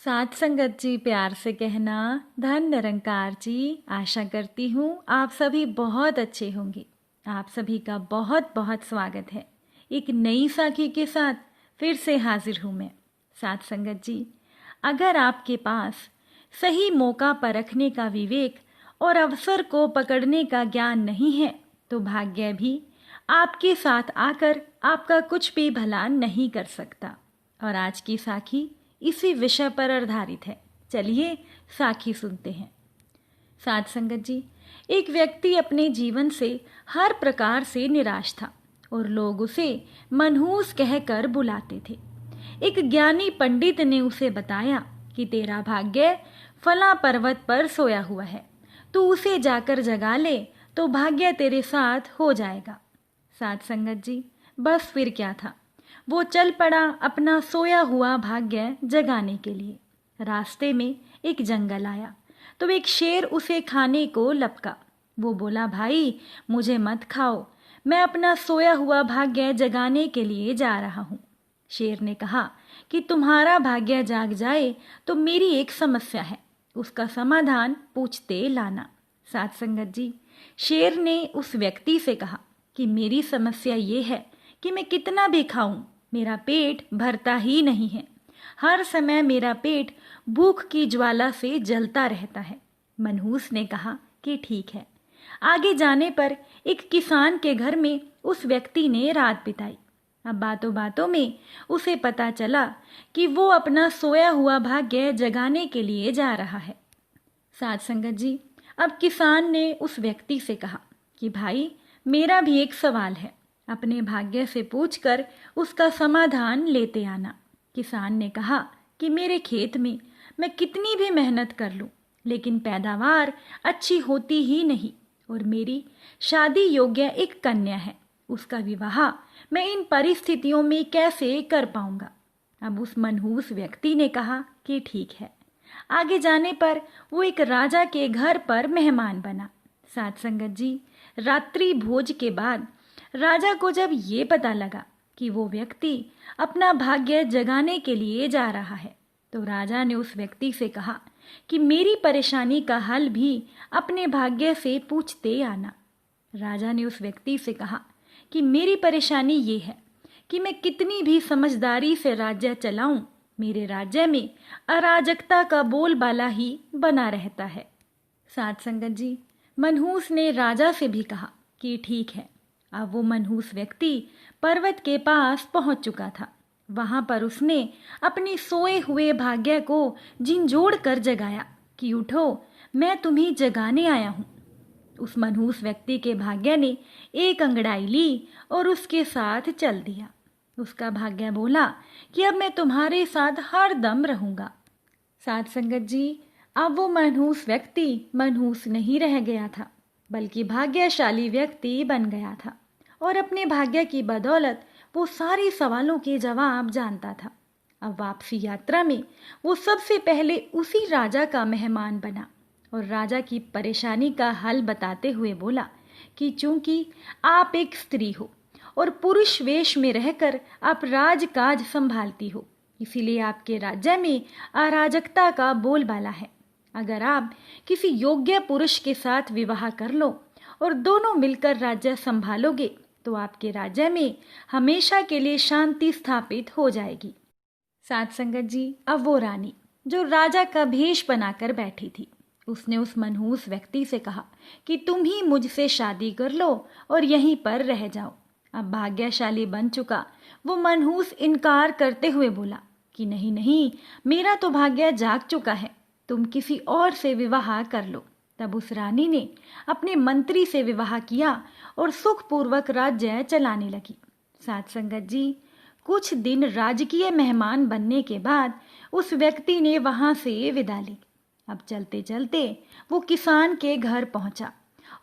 साथ संगत जी, प्यार से कहना धन निरंकार जी। आशा करती हूँ आप सभी बहुत अच्छे होंगे। आप सभी का बहुत बहुत स्वागत है। एक नई साखी के साथ फिर से हाजिर हूँ मैं। साथ संगत जी, अगर आपके पास सही मौका परखने का विवेक और अवसर को पकड़ने का ज्ञान नहीं है तो भाग्य भी आपके साथ आकर आपका कुछ भी भला नहीं कर सकता। और आज की साखी इसी विषय पर आधारित है। चलिए साखी सुनते हैं। साथ संगत जी, एक व्यक्ति अपने जीवन से हर प्रकार से निराश था और लोग उसे मनहूस कहकर बुलाते थे। एक ज्ञानी पंडित ने उसे बताया कि तेरा भाग्य फला पर्वत पर सोया हुआ है, तू उसे जाकर जगा ले तो भाग्य तेरे साथ हो जाएगा। साथ संगत जी, बस फिर क्या था, वो चल पड़ा अपना सोया हुआ भाग्य जगाने के लिए। रास्ते में एक जंगल आया तो एक शेर उसे खाने को लपका। वो बोला, भाई मुझे मत खाओ, मैं अपना सोया हुआ भाग्य जगाने के लिए जा रहा हूँ। शेर ने कहा कि तुम्हारा भाग्य जाग जाए तो मेरी एक समस्या है, उसका समाधान पूछते लाना। साथ संगत जी, शेर ने उस व्यक्ति से कहा कि मेरी समस्या ये है कि मैं कितना भी खाऊं मेरा पेट भरता ही नहीं है। हर समय मेरा पेट भूख की ज्वाला से जलता रहता है। मनहूस ने कहा कि ठीक है। आगे जाने पर एक किसान के घर में उस व्यक्ति ने रात बिताई। अब बातों बातों में उसे पता चला कि वो अपना सोया हुआ भाग्य जगाने के लिए जा रहा है। साथ संगत जी, अब किसान ने उस व्यक्ति से कहा कि भाई मेरा भी एक सवाल है, अपने भाग्य से पूछकर उसका समाधान लेते आना। किसान ने कहा कि मेरे खेत में मैं कितनी भी मेहनत कर लूं लेकिन पैदावार अच्छी होती ही नहीं और मेरी शादी योग्य एक कन्या है, उसका विवाह मैं इन परिस्थितियों में कैसे कर पाऊंगा। अब उस मनहूस व्यक्ति ने कहा कि ठीक है। आगे जाने पर वो एक राजा के घर पर मेहमान बना। साथ संगत जी, रात्रि भोज के बाद राजा को जब ये पता लगा कि वो व्यक्ति अपना भाग्य जगाने के लिए जा रहा है तो राजा ने उस व्यक्ति से कहा कि मेरी परेशानी का हल भी अपने भाग्य से पूछते आना। राजा ने उस व्यक्ति से कहा कि मेरी परेशानी ये है कि मैं कितनी भी समझदारी से राज्य चलाऊं, मेरे राज्य में अराजकता का बोलबाला ही बना रहता है। साथ संगत जी, मनहूस ने राजा से भी कहा कि ठीक है। अब वो मनहूस व्यक्ति पर्वत के पास पहुंच चुका था। वहां पर उसने अपने सोए हुए भाग्य को झिंझोड़ कर जगाया कि उठो, मैं तुम्हें जगाने आया हूं। उस मनहूस व्यक्ति के भाग्य ने एक अंगड़ाई ली और उसके साथ चल दिया। उसका भाग्य बोला कि अब मैं तुम्हारे साथ हर दम रहूंगा। साथ संगत जी, अब वो मनहूस व्यक्ति मनहूस नहीं रह गया था बल्कि भाग्यशाली व्यक्ति बन गया था और अपने भाग्य की बदौलत वो सारे सवालों के जवाब जानता था। अब वापसी यात्रा में वो सबसे पहले उसी राजा का मेहमान बना और राजा की परेशानी का हल बताते हुए बोला कि चूंकि आप एक स्त्री हो और पुरुष वेश में रहकर आप राजकाज संभालती हो, इसीलिए आपके राज्य में अराजकता का बोलबाला है। अगर आप किसी योग्य पुरुष के साथ विवाह कर लो और दोनों मिलकर राज्य संभालोगे तो आपके राज्य में हमेशा के लिए शांति स्थापित हो जाएगी। साथ संगत जी, अब वो रानी जो राजा का भेष बनाकर बैठी थी, उसने उस मनहूस व्यक्ति से कहा कि तुम ही मुझसे शादी कर लो और यहीं पर रह जाओ। अब भाग्यशाली बन चुका वो मनहूस इनकार करते हुए बोला कि नहीं नहीं, मेरा तो भाग्य जाग चुका है, तुम किसी और से विवाह कर लो। तब उस रानी ने अपने मंत्री से विवाह किया और सुखपूर्वक राज्य चलाने लगी। साथ संगत जी, कुछ दिन राजकीय मेहमान बनने के बाद उस व्यक्ति ने वहां से विदा ली। अब चलते चलते वो किसान के घर पहुंचा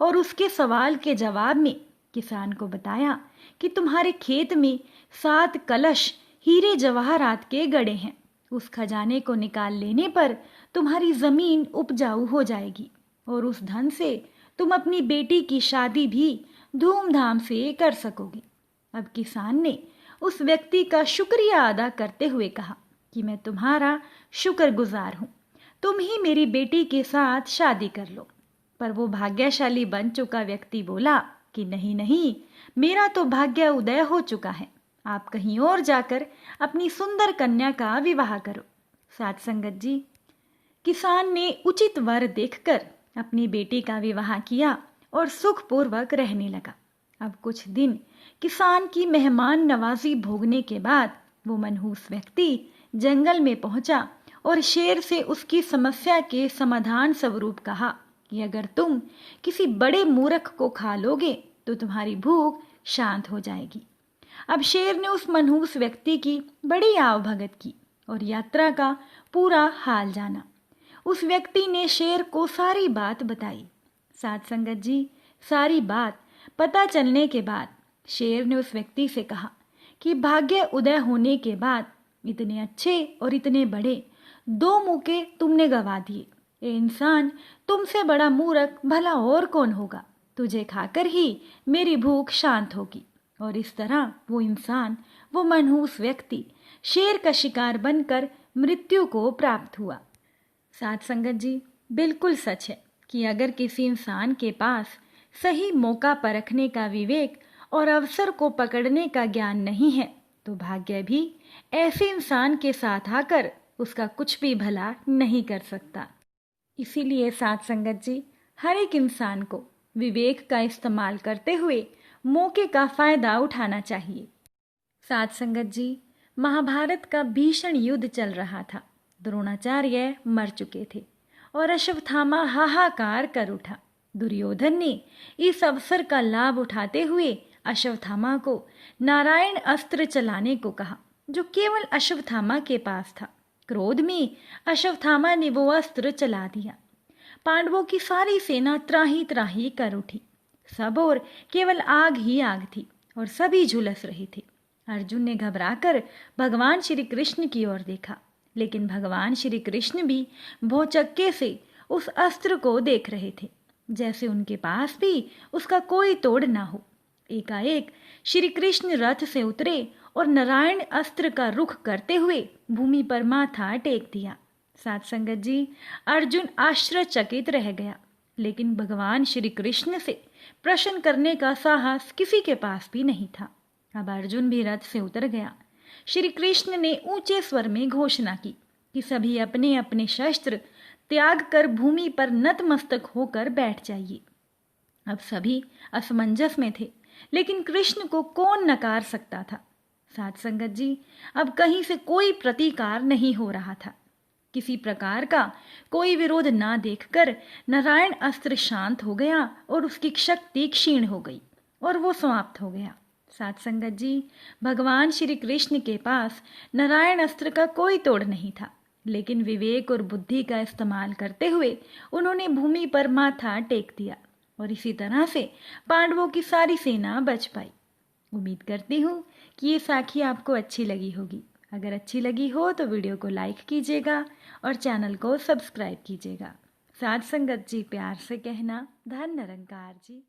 और उसके सवाल के जवाब में किसान को बताया कि तुम्हारे खेत में 7 कलश हीरे जवाहरात के गड़े हैं, उस खजाने को निकाल लेने पर तुम्हारी जमीन उपजाऊ हो जाएगी और उस धन से तुम अपनी बेटी की शादी भी धूमधाम से कर सकोगी। अब किसान ने उस व्यक्ति का शुक्रिया अदा करते हुए कहा कि मैं तुम्हारा शुक्रगुजार हूँ। तुम ही मेरी बेटी के साथ शादी कर लो। पर वो भाग्यशाली बन चुका व्यक्ति बोला कि नहीं नहीं, मेरा तो भाग्य उदय हो चुका है। आप कहीं और जाकर अपनी सुंदर कन्या का विवाह करो। साध संगत जी, किसान ने उचित वर देखकर अपनी बेटी का विवाह किया और सुखपूर्वक रहने लगा। अब कुछ दिन किसान की मेहमान नवाजी भोगने के बाद वो मनहूस व्यक्ति जंगल में पहुंचा और शेर से उसकी समस्या के समाधान स्वरूप कहा कि अगर तुम किसी बड़े मूर्ख को खा लोगे तो तुम्हारी भूख शांत हो जाएगी। अब शेर ने उस मनहूस व्यक्ति की बड़ी आवभगत की और यात्रा का पूरा हाल जाना। उस व्यक्ति ने शेर को सारी बात बताई। साध संगत जी, सारी बात पता चलने के बाद शेर ने उस व्यक्ति से कहा कि भाग्य उदय होने के बाद इतने अच्छे और इतने बड़े 2 मौके तुमने गवा दिए। ए इंसान, तुमसे बड़ा मूर्ख भला और कौन होगा? तुझे खाकर ही मेरी भूख शांत होगी। और इस तरह वो इंसान, वो मनहूस व्यक्ति शेर का शिकार बनकर मृत्यु को प्राप्त हुआ। साध संगत जी, बिल्कुल सच है कि अगर किसी इंसान के पास सही मौका परखने का विवेक और अवसर को पकड़ने का ज्ञान नहीं है तो भाग्य भी ऐसे इंसान के साथ आकर उसका कुछ भी भला नहीं कर सकता। इसीलिए साध संगत जी, हर एक इंसान को विवेक का इस्तेमाल करते हुए मौके का फायदा उठाना चाहिए। साध संगत जी, महाभारत का भीषण युद्ध चल रहा था। द्रोणाचार्य मर चुके थे और अश्वत्थामा हाहाकार कर उठा। दुर्योधन ने इस अवसर का लाभ उठाते हुए अश्वत्थामा को नारायण अस्त्र चलाने को कहा, जो केवल अश्वत्थामा के पास था। क्रोध में अश्वत्थामा ने वो अस्त्र चला दिया। पांडवों की सारी सेना त्राही त्राही कर उठी। सब और केवल आग ही आग थी और सभी झुलस रहे थे। अर्जुन ने घबराकर भगवान श्री कृष्ण की ओर देखा, लेकिन भगवान श्री कृष्ण भी भौचक्के से उस अस्त्र को देख रहे थे, जैसे उनके पास भी उसका कोई तोड़ ना हो। एकाएक श्री कृष्ण रथ से उतरे और नारायण अस्त्र का रुख करते हुए भूमि पर माथा टेक दिया। साध संगत जी, अर्जुन आश्चर्यचकित रह गया, लेकिन भगवान श्री कृष्ण से प्रश्न करने का साहस किसी के पास भी नहीं था। अब अर्जुन भी रथ से उतर गया। श्री कृष्ण ने ऊंचे स्वर में घोषणा की कि सभी अपने अपने शस्त्र त्याग कर भूमि पर नतमस्तक होकर बैठ जाइए। अब सभी असमंजस में थे, लेकिन कृष्ण को कौन नकार सकता था। साध संगत जी, अब कहीं से कोई प्रतिकार नहीं हो रहा था। किसी प्रकार का कोई विरोध ना देखकर नारायण अस्त्र शांत हो गया और उसकी शक्ति क्षीण हो गई और वो समाप्त हो गया। साध संगत जी, भगवान श्री कृष्ण के पास नारायण अस्त्र का कोई तोड़ नहीं था, लेकिन विवेक और बुद्धि का इस्तेमाल करते हुए उन्होंने भूमि पर माथा टेक दिया और इसी तरह से पांडवों की सारी सेना बच पाई। उम्मीद करती हूँ कि ये साखी आपको अच्छी लगी होगी। अगर अच्छी लगी हो तो वीडियो को लाइक कीजिएगा और चैनल को सब्सक्राइब कीजिएगा। साध संगत जी, प्यार से कहना, धन निरंकार जी।